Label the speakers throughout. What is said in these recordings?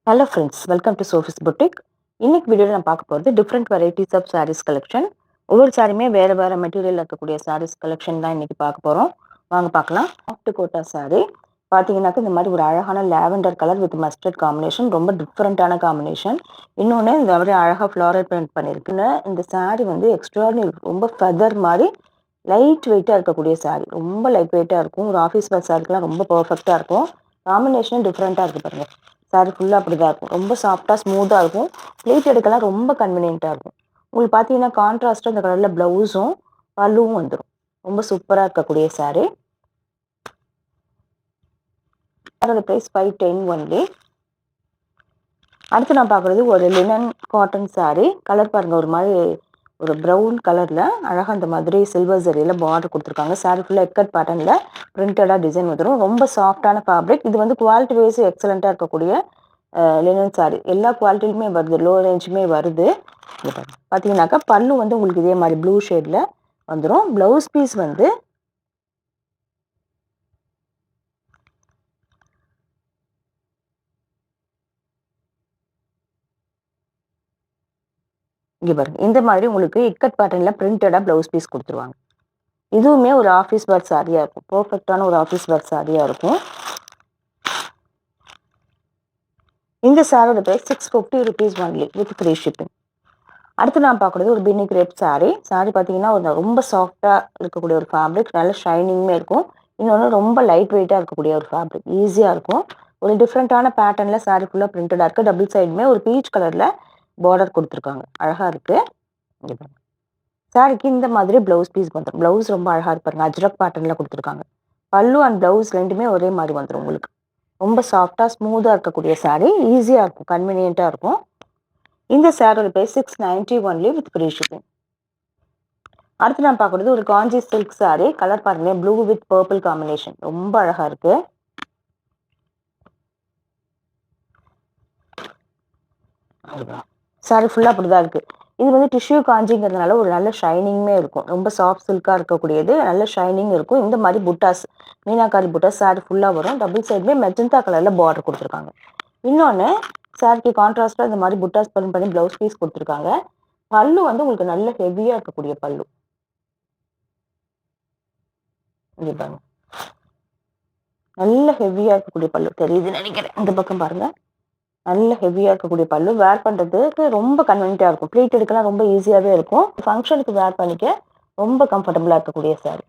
Speaker 1: Hello friends, welcome to Sophie's boutique. இன்னைக்கு வீடியோவில் நான் பார்க்க போகிறது different varieties of saris collection. ஒவ்வொரு சாரியுமே வேறு வேறு மெட்டீரியல் இருக்கக்கூடிய சாரீஸ் கலெக்ஷன் தான் இன்னைக்கு பார்க்க போகிறோம். வாங்க பார்க்கலாம். சாஃப்ட் கோட்டா சாரீ பார்த்தீங்கன்னாக்க இந்த மாதிரி ஒரு அழகான lavender colour with mustard combination, ரொம்ப டிஃப்ரெண்ட்டான காம்பினேஷன். இன்னொன்று இந்த மாதிரி அழகாக ஃப்ளாரல் பிரிண்ட் பண்ணியிருக்குன்னு இந்த சாரீ வந்து எக்ஸ்ட்ராடினரி, ரொம்ப ஃபெதர் மாதிரி லைட் வெயிட்டாக இருக்கக்கூடிய சாரீ. ரொம்ப லைட் வெயிட்டாக இருக்கும். ஒரு ஆஃபீஸ் வேர் சாரிக்கெலாம் ரொம்ப பர்ஃபெக்டாக இருக்கும். காம்பினேஷன் டிஃப்ரெண்ட்டாக இருக்குது பாருங்கள். சாரி ஃபுல்லாக அப்படி தான் இருக்கும். ரொம்ப சாஃப்டாக ஸ்மூத்தாக இருக்கும். ப்ளீட் எடுக்கலாம் ரொம்ப கன்வீனியண்ட்டாக இருக்கும். உங்களுக்கு பார்த்தீங்கன்னா கான்ட்ராஸ்ட்டாக இந்த கலரில் ப்ளவுஸும் பல்லுவும் வந்துடும். ரொம்ப சூப்பராக இருக்கக்கூடிய சாரீ. அதோட ப்ரைஸ் 510 ஒன்லி. அடுத்து நான் பார்க்குறது ஒரு லினன் காட்டன் சாரீ. கலர் பாருங்கள், ஒரு மாதிரி ஒரு ப்ரௌன் கலரில் அழகாக இந்த மாதிரி சில்வர் ஜரியில் பார்டர் கொடுத்துருக்காங்க. சாரீ ஃபுல்லாக எக்கட் பேட்டர்னில் பிரிண்டடாக டிசைன் வந்துடும். ரொம்ப சாஃப்டான ஃபேப்ரிக். இது வந்து குவாலிட்டி வைஸ் எக்ஸலண்ட்டாக இருக்கக்கூடிய லினன் சாரீ. எல்லா குவாலிட்டிலுமே வருது, லோ ரேஞ்சுமே வருது. பார்த்தீங்கன்னாக்கா பல்லு வந்து உங்களுக்கு இதே மாதிரி ப்ளூ ஷேடில் வந்துடும். ப்ளவுஸ் பீஸ் வந்து இங்கே பாருங்க, இந்த மாதிரி உங்களுக்கு இக்கட் பேட்டர்னில் பிரிண்டடாக ப்ளவுஸ் பீஸ் கொடுத்துருவாங்க. இதுவுமே ஒரு ஆஃபீஸ் வேர் சாரியாக இருக்கும். பர்ஃபெக்டான ஒரு ஆஃபீஸ் வேர் சாரியாக இருக்கும். இந்த சாரியோட price 650 rupees only with free shipping. அடுத்து நான் பார்க்குறது ஒரு பின்னி கிரேப் சாரீ. சாரீ பார்த்தீங்கன்னா ஒரு ரொம்ப சாஃப்டாக இருக்கக்கூடிய ஒரு ஃபேப்ரிக், நல்ல ஷைனிங்குமே இருக்கும். இன்னொன்று ரொம்ப லைட் வெயிட்டாக இருக்கக்கூடிய ஒரு ஃபேப்ரிக், ஈஸியாக இருக்கும். ஒரு டிஃப்ரெண்ட்டான பேட்டர்னில் சாரீ ஃபுல்லாக பிரிண்டடாக இருக்குது. டபுள் சைடுமே ஒரு பீச் கலரில் பார்டர் கொடுத்துருக்காங்க. அழகாக இருக்குது. இங்கே பாருங்க, சாரிக்கு இந்த மாதிரி ப்ளவுஸ் பீஸ் வந்துடும். ப்ளவுஸ் ரொம்ப அழகாக இருப்பாருங்க, அஜ்ரக் பேட்டர்னில் கொடுத்துருக்காங்க. பல்லு அண்ட் ப்ளவுஸ் ரெண்டுமே ஒரே மாதிரி வந்துடும் உங்களுக்கு. ரொம்ப சாஃப்டாக ஸ்மூத்தாக இருக்கக்கூடிய சாரீ, ஈஸியாக இருக்கும், கன்வீனியண்ட்டாக இருக்கும். இந்த சாரியோட price 690 only with free shipping. அடுத்து நான் பார்க்குறது ஒரு காஞ்சி சில்க் சாரீ. கலர் பாருங்க, ப்ளூ வித் பர்பிள் காம்பினேஷன், ரொம்ப அழகாக இருக்கு. சாரீ ஃபுல்லாக அப்படி தான் இருக்குது. இது வந்து டிஷ்யூ காஞ்சிங்கிறதுனால ஒரு நல்ல ஷைனிங்குமே இருக்கும். ரொம்ப சாஃப்ட் சில்காக இருக்கக்கூடியது, நல்ல ஷைனிங் இருக்கும். இந்த மாதிரி புட்டாஸ், மீனாக்காரி புட்டாஸ் சாரீ ஃபுல்லாக வரும். டபுள் சைடுமே மெஜந்தா கலரில் பார்டர் கொடுத்துருக்காங்க. இன்னொன்று சாரிக்கு கான்ட்ராஸ்டாக இந்த மாதிரி புட்டாஸ் பண்ணி ப்ளவுஸ் பீஸ் கொடுத்துருக்காங்க. பல்லு வந்து உங்களுக்கு நல்ல ஹெவியாக இருக்கக்கூடிய பல்லு. இங்கே பாருங்க, நல்ல ஹெவியாக இருக்கக்கூடிய பல்லு தெரியுதுன்னு நினைக்கிறேன். இந்த பக்கம் பாருங்க, நல்ல ஹெவியாக இருக்கக்கூடிய பல்லு. வேர் பண்ணுறதுக்கு ரொம்ப கன்வீனியண்ட்டாக இருக்கும். ப்ளீட் எடுக்கலாம் ரொம்ப ஈஸியாகவே இருக்கும். ஃபங்க்ஷனுக்கு வேர் பண்ணிக்க ரொம்ப கம்ஃபர்டபுளாக இருக்கக்கூடிய சாரி.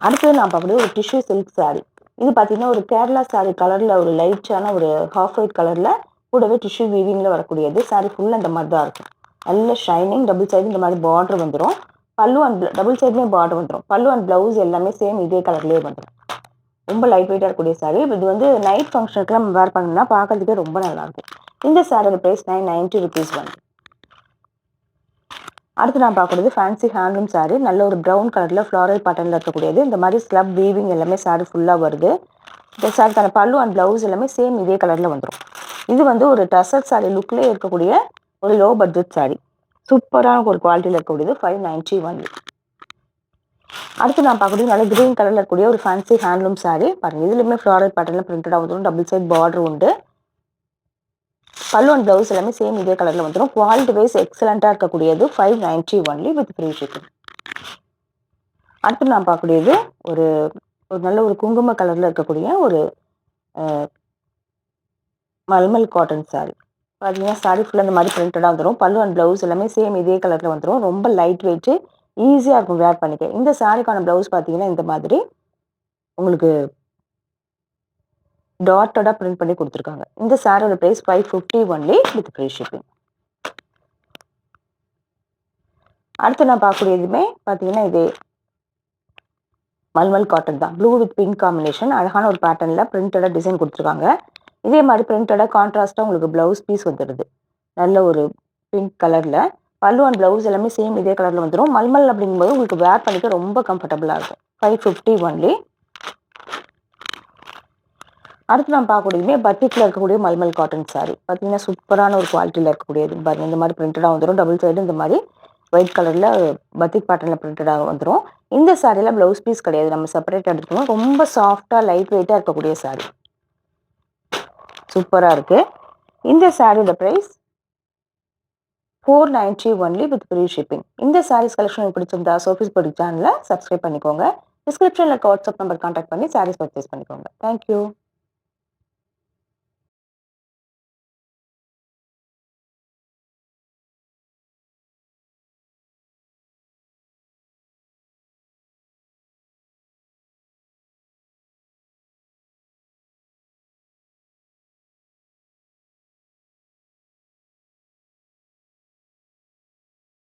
Speaker 1: அடுத்தது நான் பார்க்கக்கூடிய ஒரு டிஷ்யூ சில்க் சாரீ. இது பார்த்தீங்கன்னா ஒரு கேரளா சாரீ கலரில் ஒரு லைட்டான ஒரு ஹாஃப் ஒயிட் கலரில் கூடவே டிஷ்யூ வீவிங்கில் வரக்கூடியது. சாரீ ஃபுல்லாக இந்த மாதிரி தான் இருக்கும். நல்ல ஷைனிங், டபுள் சைடு இந்த மாதிரி பார்டர் வந்துடும். பல்லு அண்ட் டபுள் சைடுமே பார்டர் வந்துடும். பல்லு அண்ட் ப்ளவுஸ் எல்லாமே சேம் இதே கலர்லேயே வந்துடும். ரொம்ப லைட் வெயிட்டாக இருக்கக்கூடிய சாரீ. இது வந்து நைட் ஃபங்க்ஷனுக்கு நம்ம வேர் பண்ணோம்னா பார்க்கறதுக்கே ரொம்ப நல்லாயிருக்கும். இந்த சாரியோட ப்ரைஸ் 990 rupees ஒன். அடுத்து நான் பார்க்குறது ஃபேன்சி ஹேண்ட்லூம் சாரீ. நல்ல ஒரு ப்ரௌன் கலரில் ஃப்ளாரல் பேட்டர்னில் இருக்கக்கூடியது. இந்த மாதிரி ஸ்லப் வீவிங் எல்லாமே சாரீ ஃபுல்லாக வருது. இந்த சாரிக்கான பல்லு அண்ட் ப்ளவுஸ் எல்லாமே சேம் இதே கலரில் வந்துடும். இது வந்து ஒரு டசர் சாரீ லுக்லேயே இருக்கக்கூடிய ஒரு லோ பட்ஜெட் சாரீ. சூப்பரான ஒரு குவாலிட்டியில் இருக்கக்கூடியது. 590 ஒன்லி. அடுத்து நான் பார்க்கக்கூடிய நல்ல கிரீன் கலரில் இருக்கக்கூடிய ஒரு ஃபேன்சி ஹேண்ட்லூம் சாரீ. பாருங்கள், இதுலையுமே ஃப்ளாரல் பேட்டர்னில் பிரிண்டடாக வந்துடும். டபுள் சைட் பார்டர் உண்டு. பல்லு அண்ட் ப்ளவுஸ் எல்லாமே சேம் இதே கலரில் வந்துடும். குவாலிட்டி வைஸ் எக்ஸலண்ட்டாக இருக்கக்கூடியது. 590 ஒன்லி வித் ஃப்ரீ ஷிப்பிங். அடுத்து நான் பார்க்கக்கூடியது ஒரு நல்ல ஒரு குங்கும கலரில் இருக்கக்கூடிய ஒரு மல்மல் காட்டன் சாரீ. பார்த்தீங்கன்னா சாரீ ஃபுல்லாக இந்த மாதிரி பிரிண்டடாக வந்துடும். பல்லு அண்ட் ப்ளவுஸ் எல்லாமே சேம் இதே கலரில் வந்துடும். ரொம்ப லைட் வெயிட்டு, ஈஸியாக இருக்கும் வேர் பண்ணிக்க. இந்த சாரீக்கான ப்ளவுஸ் பார்த்தீங்கன்னா இந்த மாதிரி உங்களுக்கு டாட்டடாக பிரிண்ட் பண்ணி கொடுத்துருக்காங்க. இந்த சாரியோட price 550 only with free shipping. அடுத்து நான் பார்க்கக்கூடியதுமே பார்த்தீங்கன்னா இது மல்மல் காட்டன் தான். ப்ளூ வித் பிங்க் காம்பினேஷன், அழகான ஒரு பேட்டர்னில் பிரிண்டடாக டிசைன் கொடுத்துருக்காங்க. இதே மாதிரி பிரிண்டடாக கான்ட்ராஸ்ட்டாக உங்களுக்கு ப்ளவுஸ் பீஸ் வந்துடுது. நல்ல ஒரு பிங்க் கலரில். பல்லு அண்ட் ப்ளவுஸ் எல்லாமே சேம் இதே கலரில் வந்துடும். மல்மல் அப்படிங்கும்போது உங்களுக்கு வேர் பண்ணிக்க ரொம்ப கம்ஃபர்டபுளாக இருக்கும். 550 ஒன்லி. அடுத்து நான் பார்க்கக்கூடியதுமே பட்டிக்கில் இருக்கக்கூடிய மல்மல் காட்டன் சாரீ. பார்த்தீங்கன்னா சூப்பரான ஒரு குவாலிட்டியில் இருக்கக்கூடியது. பாருங்கள், இந்த மாதிரி பிரிண்டடாக வந்துடும். டபுள் சைடு இந்த மாதிரி ஒயிட் கலரில் பத்திக் பேட்டர்னில் பிரிண்டடாக வந்துடும். இந்த சாரியில் ப்ளவுஸ் பீஸ் கிடையாது, நம்ம செப்பரேட்டாக எடுத்துக்கணும். ரொம்ப சாஃப்டாக லைட் வெயிட்டாக இருக்கக்கூடிய சாரி, சூப்பராக இருக்குது. இந்த சாரியோட price 490 only with free shipping. இந்த சாரீஸ் கலெக்ஷன் பிடிச்சிருந்தா சோஃபிஸ் பொட்டிக் சேனலை சப்ஸ்கிரைப் பண்ணிக்கோங்க. டிஸ்கிரிப்ஷனில் இருக்க வாட்ஸ்அப் நம்பர் கான்டாக்ட் பண்ணி சாரீஸ் பர்ச்சேஸ் பண்ணிக்கோங்க. தேங்க்யூ.